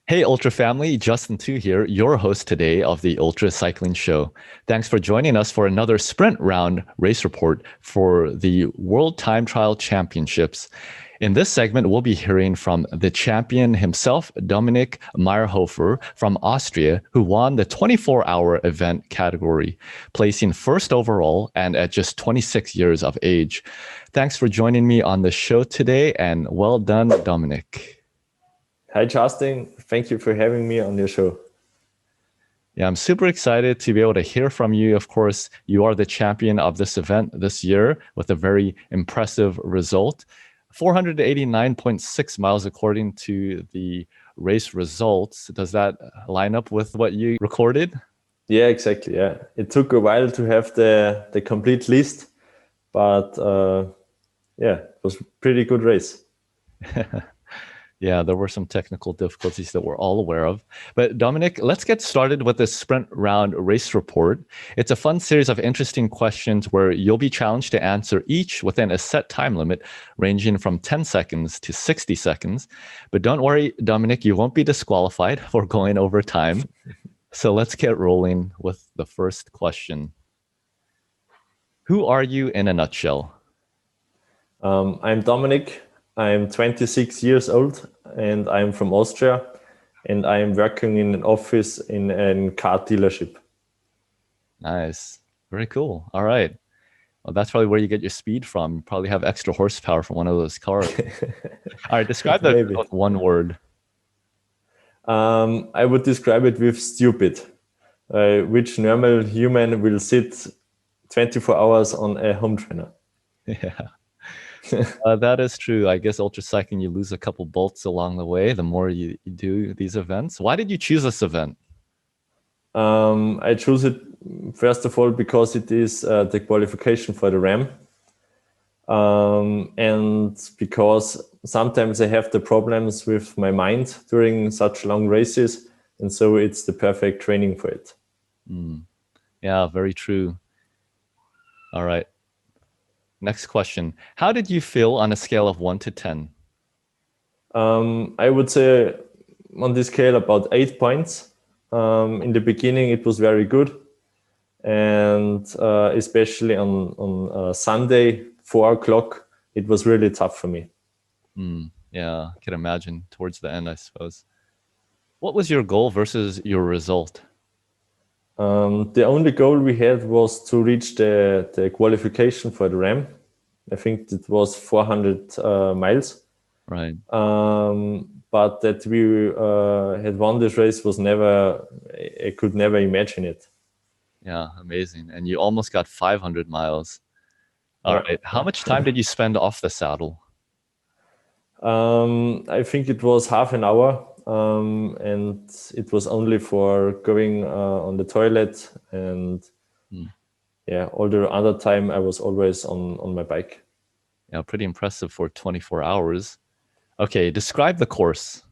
Hey, Ultra family, Justin Too here, your host today of the Ultra Cycling Show. Thanks for joining us for another sprint round race report for the World Time Trial Championships. In this segment, we'll be hearing from the champion himself, Dominik Meierhofer from Austria, who won the 24-hour event category, placing first overall and at just 26 years of age. Thanks for joining me on the show today, and well done, Dominik. Hi, Justin. Thank you for having me on your show. Yeah, I'm super excited to be able to hear from you. Of course, you are the champion of this event this year with a very impressive result. 489.6 miles according to the race results. Does that line up with what you recorded? Yeah, exactly. Yeah, it took a while to have the complete list, but yeah, it was a pretty good race. Yeah, there were some technical difficulties that we're all aware of. But Dominik, let's get started with the sprint round race report. It's a fun series of interesting questions where you'll be challenged to answer each within a set time limit, ranging from 10 seconds to 60 seconds. But don't worry, Dominik, you won't be disqualified for going over time. So let's get rolling with the first question. Who are you in a nutshell? I'm Dominik. I'm 26 years old and I'm from Austria, and I'm working in an office in a car dealership. Nice. Very cool. All right. Well, that's probably where you get your speed from. You probably have extra horsepower from one of those cars. All right, describe that Maybe. with one word. I would describe it with stupid, which normal human will sit 24 hours on a home trainer. Yeah, that is true. I guess ultra cycling, you lose a couple bolts along the way the more you do these events. Why did you choose this event? I choose it first of all because it is the qualification for the RAM, and because sometimes I have the problems with my mind during such long races, and so it's the perfect training for it. Yeah, very true. All right. Next question. How did you feel on a scale of 1 to 10? I would say on this scale about 8 points. In the beginning, it was very good, and especially on Sunday, 4 o'clock, it was really tough for me. Yeah, I can imagine towards the end, I suppose. What was your goal versus your result? The only goal we had was to reach the qualification for the RAM. I think it was 400 miles. Right. But that we had won this race was never, I could never imagine it. Yeah, amazing. And you almost got 500 miles. All Yeah. right. How much time did you spend off the saddle? I think it was half an hour, and it was only for going on the toilet, and yeah, all the other time I was always on my bike. Yeah, pretty impressive for 24 hours. Okay, describe the course.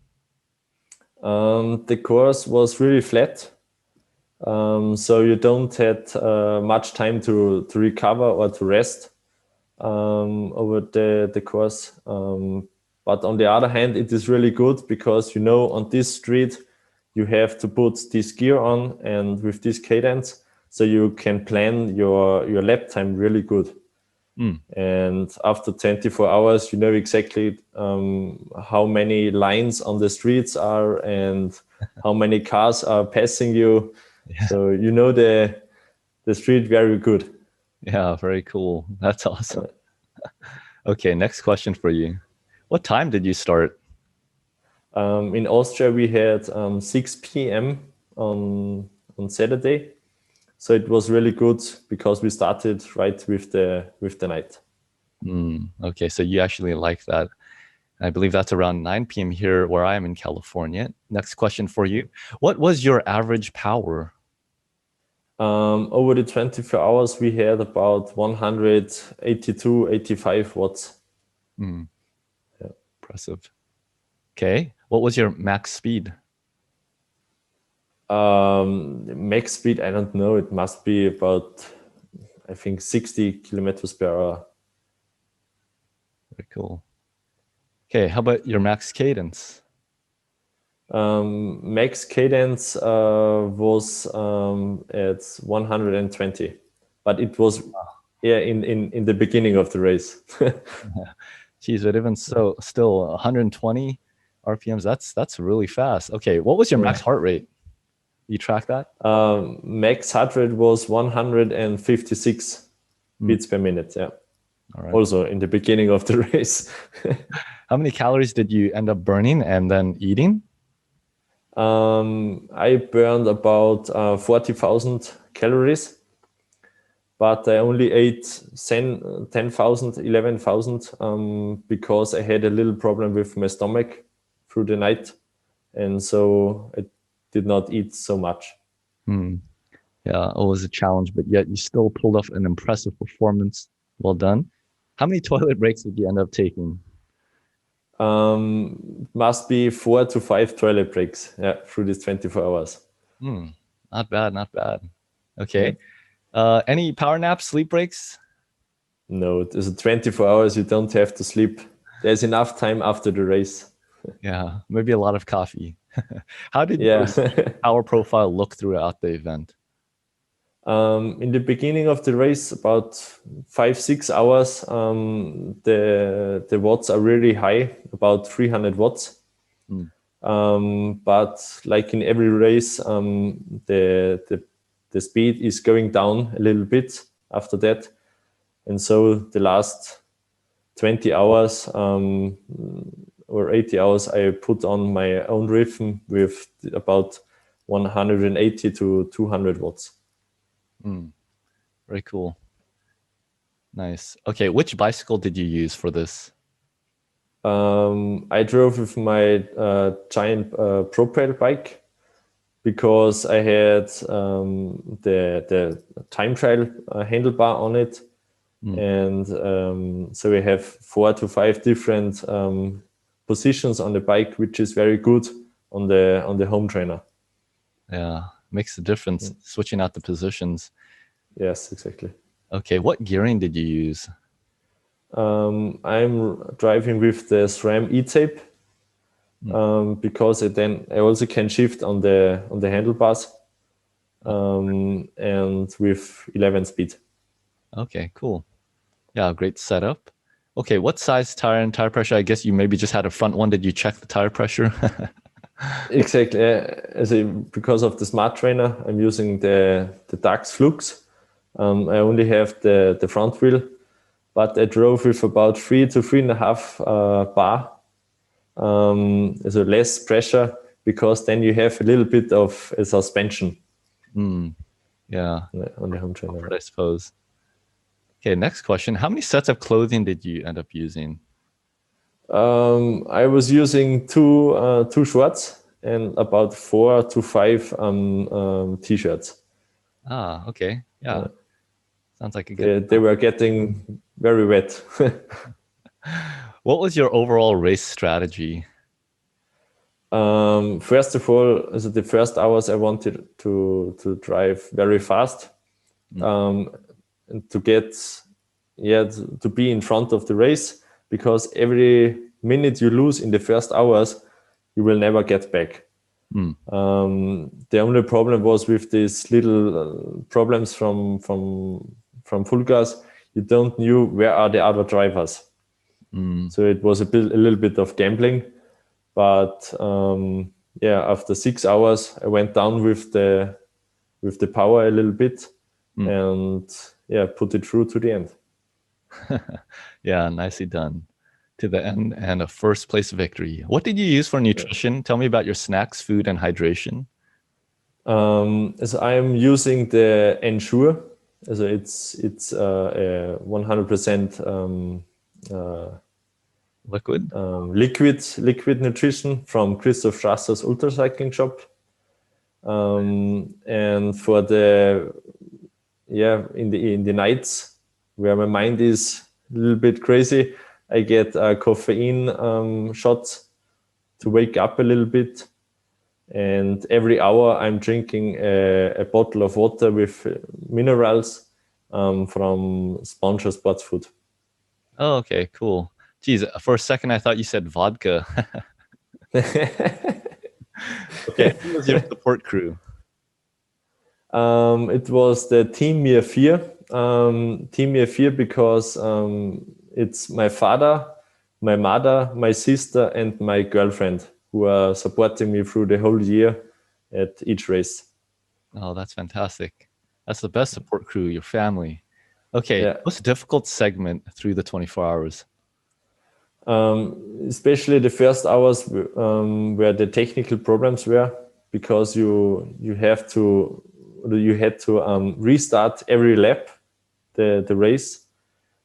The course was really flat, so you don't had much time to recover or to rest over the course. But on the other hand, it is really good because on this street you have to put this gear on and with this cadence, so you can plan your lap time really good. And after 24 hours, you know exactly how many lines on the streets are and how many cars are passing you. Yeah. So you know the street very good. Yeah, very cool. That's awesome. Okay, next question for you. What time did you start? In Austria, we had 6 p.m. on Saturday, so it was really good because we started right with the night. Okay, so you actually like that. I believe that's around 9 p.m. here where I am in California. Next question for you. What was your average power? Over the 24 hours, we had about 182, 85 watts. Impressive. Okay, what was your max speed? Max speed, I don't know. It must be about, I think, 60 kilometers per hour. Very cool. Okay, how about your max cadence? Max cadence was at 120, but it was in the beginning of the race. Geez, but even so, still 120 RPMs. That's really fast. Okay, what was your max heart rate? You track that? Max heart rate was 156 beats per minute. Yeah. All right. Also in the beginning of the race. How many calories did you end up burning and then eating? I burned about 40,000 calories, but I only ate 10,000, 11,000 because I had a little problem with my stomach through the night. And so I did not eat so much. Yeah, always a challenge, but yet you still pulled off an impressive performance. Well done. How many toilet breaks did you end up taking? Must be 4 to 5 toilet breaks through these 24 hours. Not bad, not bad. Okay. Any power naps, sleep breaks? No, it's 24 hours. You don't have to sleep. There's enough time after the race. Yeah, maybe a lot of coffee. How did your power profile look throughout the event? In the beginning of the race, about 5-6 hours, the watts are really high, about 300 watts. But like in every race, the speed is going down a little bit after that. And so the last 20 hours or 80 hours, I put on my own rhythm with about 180 to 200 watts. Very cool. Nice. Okay, which bicycle did you use for this? I drove with my giant propel bike because I had the time trial handlebar on it. And so we have 4 to 5 different positions on the bike, which is very good on the home trainer. Yeah, makes a difference switching out the positions. Yes, exactly. Okay, what gearing did you use? I'm driving with the SRAM E-tape because I also can shift on the handlebars and with 11 speed. Okay, cool. Yeah, great setup. Okay, what size tire and tire pressure? I guess you maybe just had a front one. Did you check the tire pressure? Exactly. Because of the smart trainer, I'm using the DAX Flux. I only have the front wheel, but I drove with about 3 to 3.5 bar. So less pressure because then you have a little bit of a suspension. Yeah, on the home trainer, I suppose. Okay, next question. How many sets of clothing did you end up using? I was using two shorts and about 4 to 5 t-shirts. Okay. Yeah. Sounds like a good. They were getting very wet. What was your overall race strategy? First of all, the first hours I wanted to drive very fast, and to get to be in front of the race, because every minute you lose in the first hours, you will never get back. The only problem was with these little problems from full gas. You don't knew where are the other drivers, so it was a little bit of gambling. But after 6 hours, I went down with the power a little bit and put it through to the end. Yeah, nicely done. To the end and a first place victory. What did you use for nutrition? Tell me about your snacks, food, and hydration. So I'm using the Ensure. So it's 100% liquid nutrition from Christoph Strasser's ultracycling shop. And for in the nights where my mind is a little bit crazy, I get caffeine shots to wake up a little bit. And every hour I'm drinking a bottle of water with minerals from Sponsor Sports Food. Oh, okay, cool. Geez, for a second I thought you said vodka. Okay, who was your support crew? It was the Team Mir 4. Team Mir 4 because it's my father, my mother, my sister, and my girlfriend who are supporting me through the whole year at each race. Oh, that's fantastic. That's the best support crew, your family. Okay, Yeah. most difficult segment through the 24 hours? Especially the first hours where the technical problems were, because you had to restart every lap the race.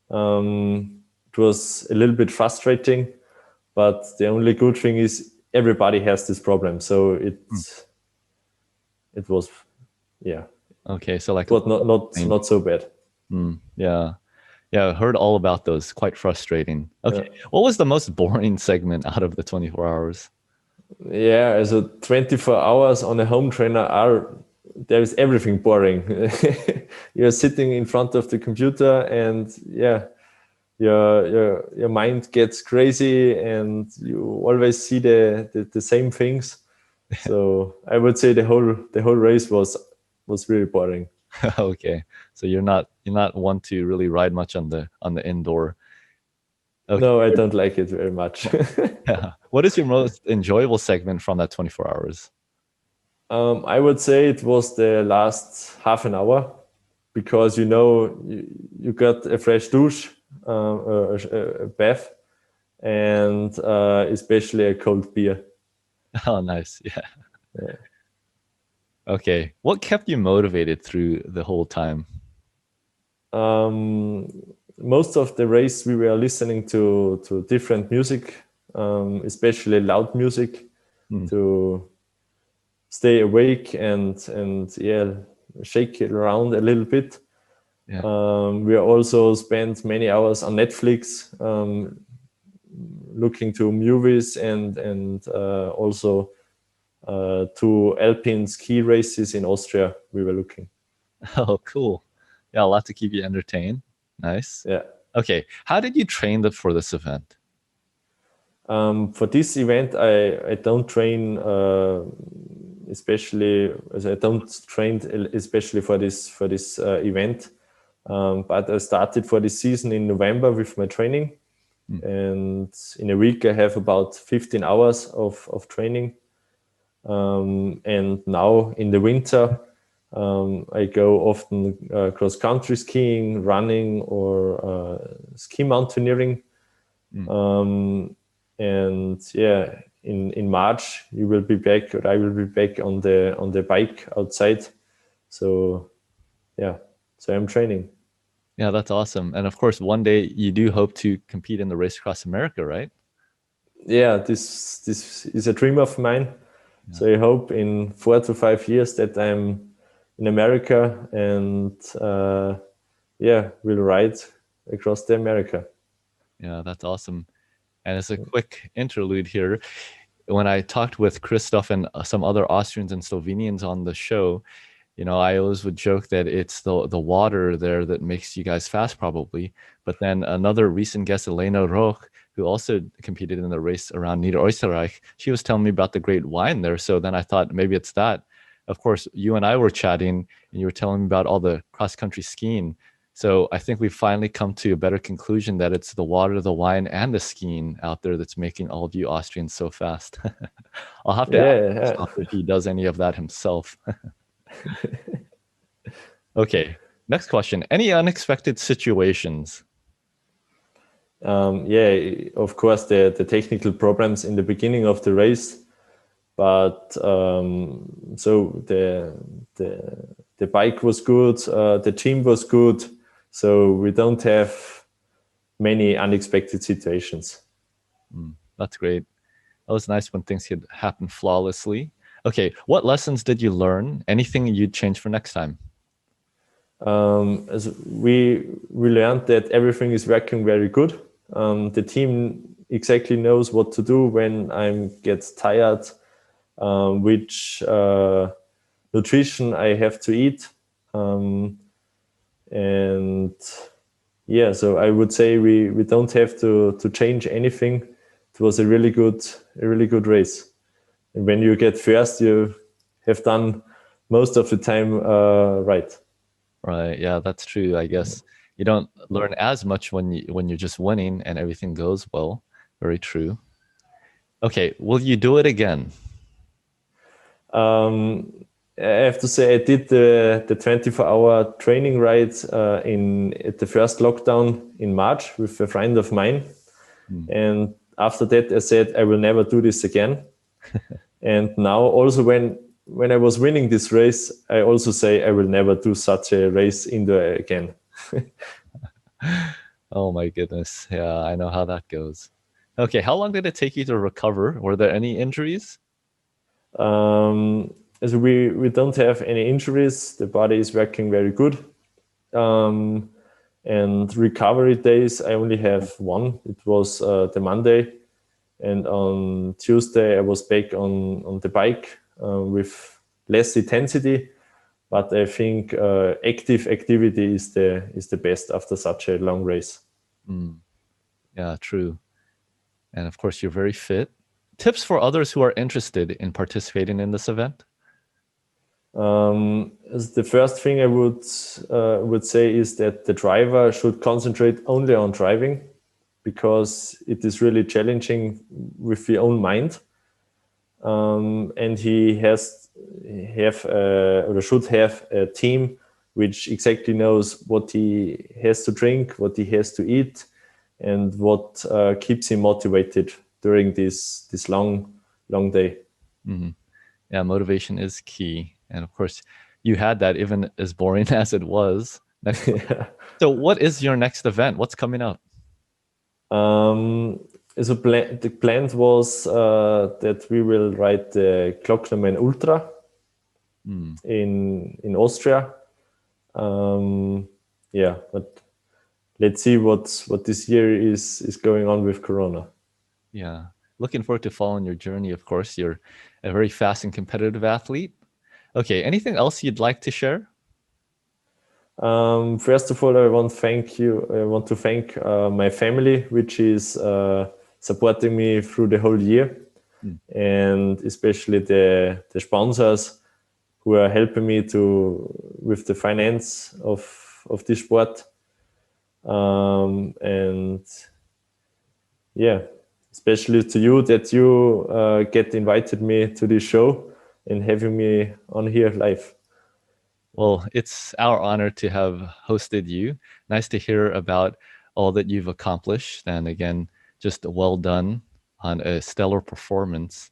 It was a little bit frustrating, but the only good thing is everybody has this problem, so it was Okay, so like it was not so bad. yeah. Yeah, I heard all about those. Quite frustrating. Okay. What was the most boring segment out of the 24 hours? Yeah, so 24 hours on a home trainer there is everything boring. You're sitting in front of the computer and your mind gets crazy and you always see the same things. So I would say the whole race was really boring. Okay. So you're not one to really ride much on the indoor. Okay. No, I don't like it very much. Yeah. What is your most enjoyable segment from that 24 hours? I would say it was the last half an hour, because you got a fresh douche, a bath, and especially a cold beer. Oh, nice. Yeah. Okay. What kept you motivated through the whole time? Most of the race we were listening to different music, especially loud music, to stay awake and shake it around a little bit. Yeah. We also spent many hours on Netflix, looking to movies and also to alpine ski races in Austria. We were looking. Oh, cool. Yeah, a lot to keep you entertained. Nice. Yeah. Okay. How did you train for this event? For this event, I don't train especially as I don't train especially for this event. But I started for this season in November with my training, and in a week I have about 15 hours of training. And now in the winter, I go often cross country skiing, running, or ski mountaineering. And in March you will be back, or I will be back on the bike outside. So so I'm training. Yeah, that's awesome. And of course, one day you do hope to compete in the Race Across America, right? Yeah, this is a dream of mine. Yeah. So I hope in 4 to 5 years that I'm in America and will ride across the America. Yeah, that's awesome. And as a quick interlude here, when I talked with Christoph and some other Austrians and Slovenians on the show, I always would joke that it's the water there that makes you guys fast, probably. But then another recent guest, Elena Roch, who also competed in the race around Niederösterreich, she was telling me about the great wine there. So then I thought maybe it's that. Of course, you and I were chatting, and you were telling me about all the cross-country skiing. So I think we've finally come to a better conclusion that it's the water, the wine, and the skiing out there that's making all of you Austrians so fast. I'll have to ask if he does any of that himself. Okay, next question. Any unexpected situations? Of course, the technical problems in the beginning of the race, but so the bike was good, the team was good, so we don't have many unexpected situations. That's great. That was nice when things could happen flawlessly. Okay, what lessons did you learn? Anything you'd change for next time? As we learned that everything is working very good. The team exactly knows what to do when I get tired, which nutrition I have to eat, and so I would say we don't have to change anything. It was a really good race. And when you get first, you have done most of the time right. Right. Yeah, that's true. I guess you don't learn as much when you're just winning and everything goes well. Very true. Okay, will you do it again? I have to say I did the 24-hour training ride at the first lockdown in March with a friend of mine. And after that, I said I will never do this again. And now also when I was winning this race, I also say I will never do such a race indoor again. Oh my goodness. Yeah, I know how that goes. Okay, how long did it take you to recover? Were there any injuries? As we don't have any injuries, the body is working very good. And recovery days, I only have one. It was the Monday, and on Tuesday I was back on the bike with less intensity. But I think active activity is the best after such a long race. Yeah, true. And of course, you're very fit. Tips for others who are interested in participating in this event? As the first thing I would say is that the driver should concentrate only on driving, because it is really challenging with your own mind. And he should have a team which exactly knows what he has to drink, what he has to eat, and what keeps him motivated during this long day. Yeah, motivation is key. And of course, you had that, even as boring as it was. So what is your next event? What's coming up? So the plan was that we will ride the Glocknerman Ultra in Austria. But let's see what this year is going on with Corona. Yeah, looking forward to following your journey. Of course, you're a very fast and competitive athlete. Okay, anything else you'd like to share? First of all, I want to thank my family, which is supporting me through the whole year, and especially the sponsors who are helping me with the finance of this sport. And yeah, especially to you that you get invited me to this show and having me on here live. Well, it's our honor to have hosted you. Nice to hear about all that you've accomplished. And again, just well done on a stellar performance.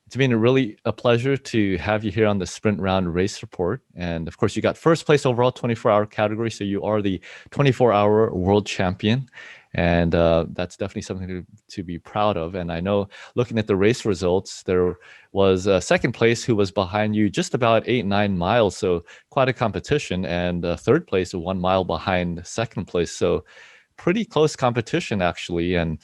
It's been really a pleasure to have you here on the Sprint Round Race Report. And of course, you got first place overall 24-hour category. So you are the 24-hour world champion. And that's definitely something to be proud of. And I know, looking at the race results, there was a second place who was behind you just about 8-9 miles. So quite a competition. And third place, 1 mile behind second place. So pretty close competition, actually. And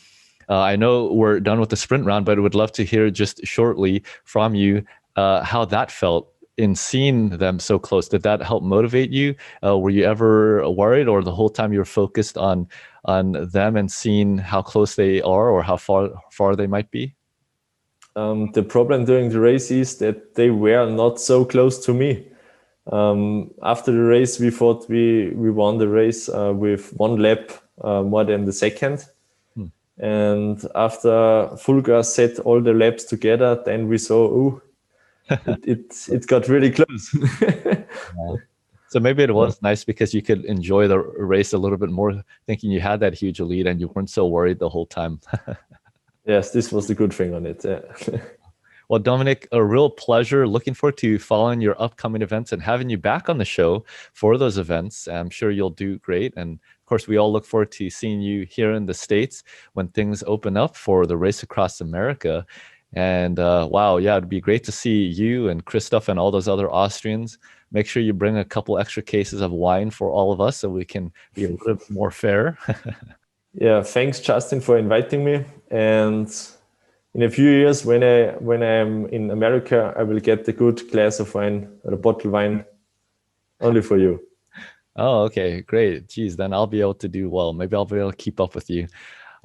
I know we're done with the sprint round, but I would love to hear just shortly from you how that felt in seeing them so close. Did that help motivate you? Were you ever worried, or the whole time you were focused on them and seeing how close they are or how far they might be? The problem during the race is that they were not so close to me. After the race, we thought we won the race with 1 lap more than the second. And after Fulgar set all the laps together, then we saw, it got really close. Yeah. So maybe it was nice because you could enjoy the race a little bit more, thinking you had that huge lead and you weren't so worried the whole time. Yes, this was the good thing on it. Yeah. Well, Dominik, a real pleasure. Looking forward to following your upcoming events and having you back on the show for those events. I'm sure you'll do great. And of course, we all look forward to seeing you here in the States when things open up for the Race Across America. And wow, yeah, it'd be great to see you and Christoph and all those other Austrians. Make sure you bring a couple extra cases of wine for all of us so we can be a little bit more fair. Yeah, thanks, Justin, for inviting me. And in a few years, when I'm in America, I will get a good glass of wine or a bottle of wine only for you. Oh, okay, great. Geez, then I'll be able to do well. Maybe I'll be able to keep up with you.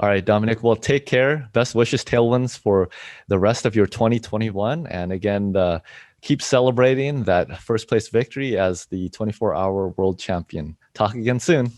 All right, Dominic. Well, take care. Best wishes, tailwinds for the rest of your 2021. And again, keep celebrating that first place victory as the 24-hour world champion. Talk again soon.